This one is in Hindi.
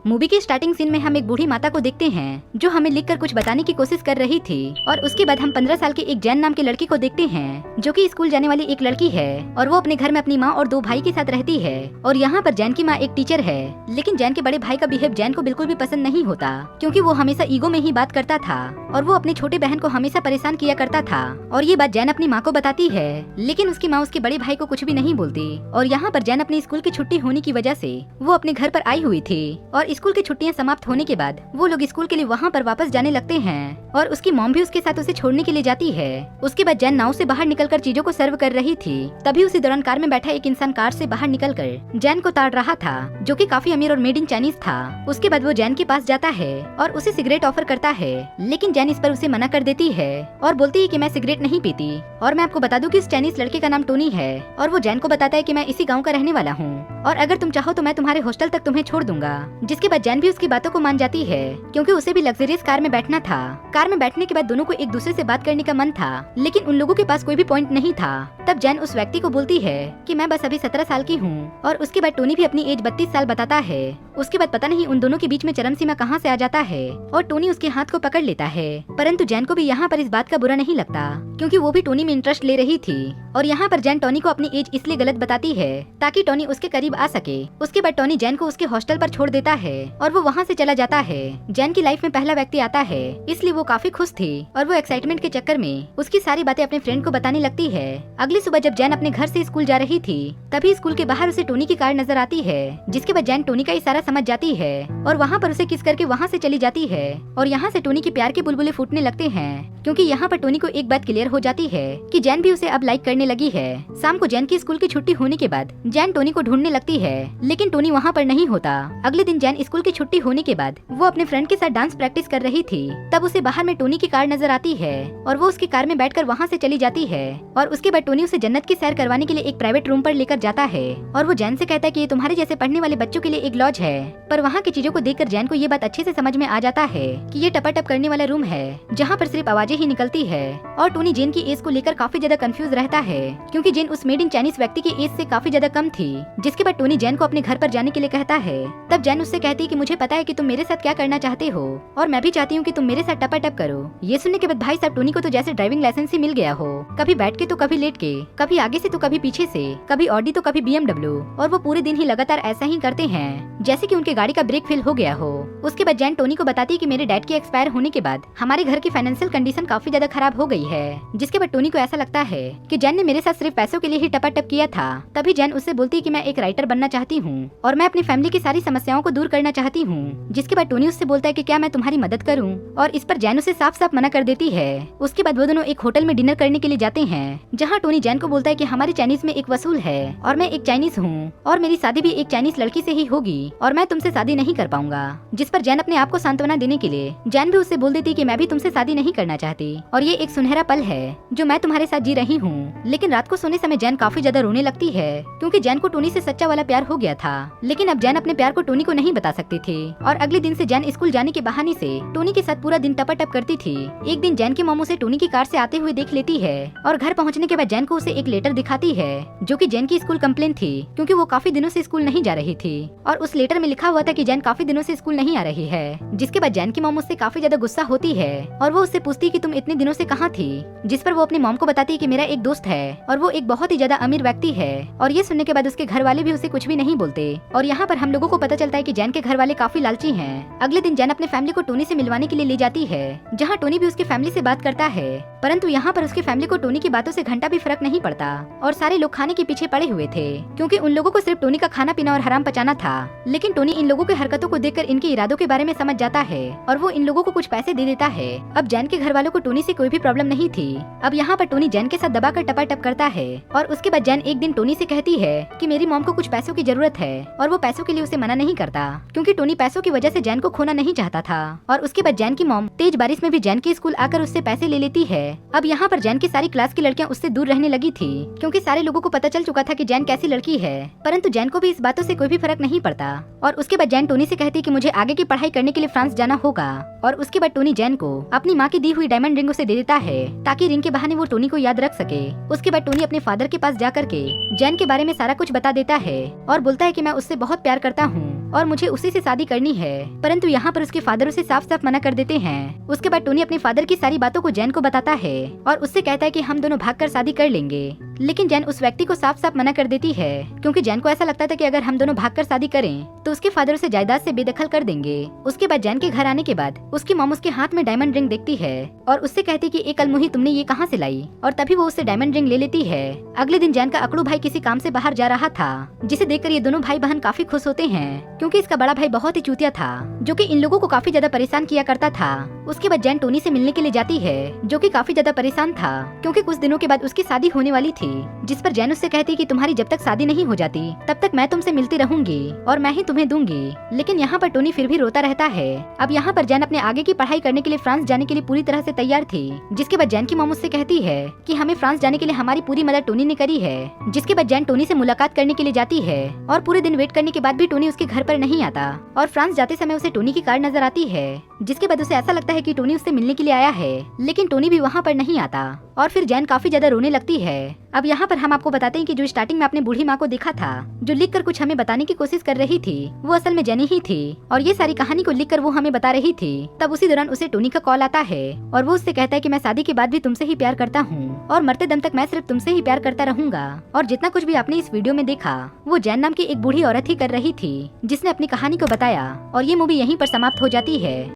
मूवी के स्टार्टिंग सीन में हम एक बूढ़ी माता को देखते हैं जो हमें लिखकर कुछ बताने की कोशिश कर रही थी, और उसके बाद हम 15 साल की एक जैन नाम की लड़की को देखते हैं जो कि स्कूल जाने वाली एक लड़की है और वो अपने घर में अपनी माँ और 2 भाई के साथ रहती है। और यहाँ पर जैन की माँ एक टीचर है, लेकिन जैन के बड़े भाई का बिहेव जैन को बिल्कुल भी पसंद नहीं होता, क्योंकि वो हमेशा ईगो में ही बात करता था और वो अपने छोटे बहन को हमेशा परेशान किया करता था। और ये बात जैन अपनी माँ को बताती है, लेकिन उसकी माँ उसके बड़े भाई को कुछ भी नहीं बोलती। और यहाँ पर जैन अपनी स्कूल की छुट्टी होने की वजह से वो अपने घर पर आई हुई थी, और स्कूल की छुट्टियां समाप्त होने के बाद वो लोग स्कूल के लिए वहाँ पर वापस जाने लगते हैं और उसकी मॉम भी उसके साथ उसे छोड़ने के लिए जाती है। उसके बाद जैन नाव से बाहर निकलकर चीजों को सर्व कर रही थी, तभी उसी दौरान कार में बैठा एक इंसान कार से बाहर निकलकर जैन को ताड़ रहा था, जो कि काफी अमीर और मेड इन चाइनीज था। उसके बाद वो जैन के पास जाता है और उसे सिगरेट ऑफर करता है, लेकिन जैन इस पर उसे मना कर देती है और बोलती है कि मैं सिगरेट नहीं पीती। और मैं आपको बता दूं कि इस चाइनीज लड़के का नाम टोनी है, और वो जैन को बताता है कि मैं इसी गाँव का रहने वाला हूँ और अगर तुम चाहो तो मैं तुम्हारे हॉस्टल तक तुम्हें छोड़ दूंगा। जिसके बाद जैन भी उसकी बातों को मान जाती है, क्योंकि उसे भी लग्जरियस कार में बैठना था। कार में बैठने के बाद दोनों को एक दूसरे से बात करने का मन था, लेकिन उन लोगों के पास कोई भी पॉइंट नहीं था। तब जैन उस व्यक्ति को बोलती है कि मैं बस अभी 17 साल की हूँ, और उसके बाद टोनी भी अपनी एज 32 साल बताता है। उसके बाद पता नहीं उन दोनों के बीच में चरम सीमा कहाँ से आ जाता है और टोनी उसके हाथ को पकड़ लेता है। परंतु जैन को भी यहाँ पर इस बात का बुरा नहीं लगता, क्योंकि वो भी टोनी में इंटरेस्ट ले रही थी। और यहाँ पर जैन टोनी को अपनी एज इसलिए गलत बताती है ताकि टोनी उसके करीब आ सके। उसके बाद टोनी जैन को उसके हॉस्टल पर छोड़ देता है और वो वहाँ से चला जाता है। जैन की लाइफ में पहला व्यक्ति आता है, इसलिए वो काफी खुश थी और वो एक्साइटमेंट के चक्कर में उसकी सारी बातें अपने फ्रेंड को बताने लगती है। अगली सुबह जब जैन अपने घर से स्कूल जा रही थी, तभी स्कूल के बाहर उसे टोनी की कार नजर आती है, जिसके बाद जैन टोनी का इशारा समझ जाती है और वहाँ पर उसे किस करके वहाँ से चली जाती है। और यहाँ से टोनी के प्यार के बुलबुले फूटने लगते हैं, क्योंकि यहाँ पर टोनी को एक बात क्लियर हो जाती है कि जैन भी उसे अब लाइक करने लगी है। शाम को जैन की स्कूल की छुट्टी होने के बाद जैन टोनी को ढूंढने लगती है, लेकिन टोनी वहाँ पर नहीं होता। अगले दिन जैन स्कूल की छुट्टी होने के बाद वो अपने फ्रेंड के साथ डांस प्रैक्टिस कर रही थी, तब उसे बाहर में टोनी की कार नजर आती है और वो उसकी कार में बैठकर वहाँ से चली जाती है। और उसके बाद टोनी उसे जन्नत की सैर करवाने के लिए एक प्राइवेट रूम पर लेकर जाता है और वो जैन से कहता है कि ये तुम्हारे जैसे पढ़ने वाले बच्चों के लिए एक लॉज है। पर वहाँ की चीजों को देखकर जैन को ये बात अच्छे से समझ में आ जाता है कि ये टपाटप करने वाला रूम है, जहाँ पर सिर्फ आवाजें ही निकलती है। और टोनी जेन की एज को लेकर काफी ज्यादा कंफ्यूज रहता है, क्योंकि जेन उस मेड इन चाइनीज व्यक्ति की एज से काफी ज्यादा कम थी। जिसके बाद टोनी जैन को अपने घर पर जाने के लिए कहता है। तब जैन उससे कहती है कि मुझे पता है कि तुम मेरे साथ क्या करना चाहते हो और मैं भी चाहती हूँ कि तुम मेरे साथ टपाटप करो। ये सुनने के बाद भाई साहब टोनी को तो जैसे ड्राइविंग लाइसेंस ही मिल गया हो, कभी बैठ के तो कभी लेट के, कभी आगे से तो कभी पीछे से, कभी ऑडी तो कभी BMW, और वो पूरे दिन ही लगातार ऐसा ही करते हैं जैसे कि उनके गाड़ी का ब्रेक फेल हो गया हो। उसके बाद जैन टोनी को बताती है कि मेरे डैड के एक्सपायर होने के बाद हमारे घर की फाइनेंशियल कंडीशन काफी ज्यादा खराब हो गई है। जिसके बाद टोनी को ऐसा लगता है कि जैन ने मेरे साथ सिर्फ पैसों के लिए ही टपाटप किया था। तभी जैन उससे बोलती है कि मैं एक राइटर बनना चाहती हूँ और मैं अपनी फैमिली की सारी समस्याओं को दूर करना चाहती हूँ। जिसके बाद टोनी उससे बोलता है कि क्या मैं तुम्हारी मदद करूँ, और इस पर जैन उसे साफ साफ मना कर देती है। उसके बाद वो दोनों एक होटल में डिनर करने के लिए जाते हैं, जहाँ टोनी जैन को बोलता है कि हमारे चाइनीज में एक वसूल है और मैं एक चाइनीज हूँ और मेरी शादी भी एक चाइनीज लड़की से ही होगी और मैं तुमसे शादी नहीं कर पाऊंगा। जिस पर जैन अपने आप को सांत्वना देने के लिए जैन भी उससे बोल देती कि मैं भी तुमसे शादी नहीं करना चाहती और ये एक सुनहरा पल है जो मैं तुम्हारे साथ जी रही हूँ। लेकिन रात को सोने समय जैन काफी ज्यादा रोने लगती है, क्योंकि जैन को टोनी से सच्चा वाला प्यार हो गया था। लेकिन अब जैन अपने प्यार को टोनी को नहीं बता सकती थी और अगले दिन से जैन स्कूल जाने के बहाने से टोनी के साथ पूरा दिन टपाटप करती थी। एक दिन जैन की मॉम उसे टोनी की कार से आते हुए देख लेती है और घर पहुँचने के बाद जैन को उसे एक लेटर दिखाती है, जो कि जैन की स्कूल कंप्लेन थी, क्योंकि वो काफी दिनों से स्कूल नहीं जा रही थी। और उस लेटर में लिखा हुआ था कि जैन काफी दिनों से स्कूल नहीं आ रही है। जिसके बाद जैन की मॉम उससे काफी ज्यादा गुस्सा होती है और वो उससे पूछती है कि तुम इतने दिनों से कहाँ थी। जिस पर वो अपनी मॉम को बताती है कि मेरा एक दोस्त है और वो एक बहुत ही ज्यादा अमीर व्यक्ति है। और ये सुनने के बाद उसके घर वाले भी उसे कुछ भी नहीं बोलते। और यहाँ पर हम लोगों को पता चलता है कि जैन के घर वाले काफी लालची हैं। अगले दिन जैन अपने फैमिली को टोनी से मिलवाने के लिए ले जाती है, जहाँ टोनी भी उसके फैमिली से बात करता है। परंतु यहाँ पर उसकी फैमिली को टोनी की बातों से घंटा भी फर्क नहीं पड़ता और सारे लोग खाने के पीछे पड़े हुए थे, क्योंकि उन लोगों को सिर्फ टोनी का खाना पीना और हराम पचाना था। लेकिन टोनी इन लोगों के हरकतों को देखकर इनके इरादों के बारे में समझ जाता है और वो इन लोगों को कुछ पैसे दे देता है। अब जैन के घर वालों को टोनी से कोई भी प्रॉब्लम नहीं थी। अब यहाँ पर टोनी जैन के साथ दबाकर टपाटप करता है और उसके बाद जैन एक दिन टोनी से कहती है कि मेरी मॉम को कुछ पैसों की जरूरत है, और वो पैसों के लिए उसे मना नहीं करता, क्योंकि टोनी पैसों की वजह से जैन को खोना नहीं चाहता था। और उसके बाद जैन की मॉम तेज बारिश में भी जैन के स्कूल आकर उससे पैसे ले लेती है। अब यहाँ पर जैन की सारी क्लास की लड़कियां उससे दूर रहने लगी थी, क्योंकि सारे लोगों को पता चल चुका था कि जैन कैसी लड़की है। परंतु जैन को भी इस बातों से कोई भी फर्क नहीं पड़ता। और उसके बाद जैन टोनी से कहती कि मुझे आगे की पढ़ाई करने के लिए फ्रांस जाना होगा। और उसके बाद टोनी जैन को अपनी माँ की दी हुई डायमंड रिंग उसे दे देता है, ताकि रिंग के बहाने वो टोनी को याद रख सके। उसके बाद टोनी अपने फादर के पास जा करके जैन के बारे में सारा कुछ बता देता है और बोलता है कि मैं उससे बहुत प्यार करता हूँ और मुझे उसी से शादी करनी है। परंतु यहाँ पर उसके फादर उसे साफ साफ मना कर देते हैं। उसके बाद टोनी अपने फादर की सारी बातों को जैन को बताता है और उससे कहता है कि हम दोनों भागकर शादी कर लेंगे। लेकिन जैन उस व्यक्ति को साफ साफ मना कर देती है, क्योंकि जैन को ऐसा लगता था कि अगर हम दोनों भागकर शादी करें तो उसके फादर उसे जायदाद से बेदखल कर देंगे। उसके बाद जैन के घर आने के बाद उसकी मॉम उसके हाथ में डायमंड रिंग देखती है और उससे कहती कि एक अलमुही तुमने ये कहाँ से लाई, और तभी वो उससे डायमंड रिंग ले लेती है। अगले दिन जैन का अकड़ू भाई किसी काम से बाहर जा रहा था, जिसे देखकर ये दोनों भाई बहन काफी खुश होते हैं, क्योंकि इसका बड़ा भाई बहुत ही चूतिया था जो कि इन लोगों को काफी ज्यादा परेशान किया करता था। उसके बाद जैन टोनी से मिलने के लिए जाती है, जो कि काफी ज्यादा परेशान था क्योंकि कुछ दिनों के बाद उसकी शादी होने वाली थी, जिस पर जैन उससे कहती कि तुम्हारी जब तक शादी नहीं हो जाती तब तक मैं तुमसे मिलती रहूंगी और मैं ही तुम्हें दूंगी। लेकिन यहाँ पर टोनी फिर भी रोता रहता है। अब यहाँ पर जैन अपने आगे की पढ़ाई करने के लिए फ्रांस जाने के लिए पूरी तरह से तैयार थी, जिसके बाद जैन की मॉम उससे कहती है कि हमें फ्रांस जाने के लिए हमारी पूरी मदद टोनी ने करी है। जिसके बाद जैन टोनी से मुलाकात करने के लिए जाती है और पूरे दिन वेट करने के बाद भी टोनी उसके घर पर नहीं आता और फ्रांस जाते समय उसे टोनी की कार नजर आती है, जिसके बाद उसे ऐसा लगता है कि टोनी उससे मिलने के लिए आया है, लेकिन टोनी भी वहाँ पर नहीं आता और फिर जैन काफी ज्यादा रोने लगती है। अब यहाँ पर हम आपको बताते हैं कि जो स्टार्टिंग में आपने बूढ़ी माँ को देखा था जो लिखकर कुछ हमें बताने की कोशिश कर रही थी, वो असल में जेनी ही थी और ये सारी कहानी को लिखकर वो हमें बता रही थी। तब उसी दौरान उसे टोनी का कॉल आता है और वो उससे कहता है कि मैं शादी के बाद भी तुमसे ही प्यार करता हूँ और मरते दम तक मैं सिर्फ तुमसे ही प्यार करता रहूंगा। और जितना कुछ भी आपने इस वीडियो में देखा वो जैन नाम की एक बूढ़ी औरत ही कर रही थी, जिसने अपनी कहानी को बताया और ये मूवी यहीं पर समाप्त हो जाती है।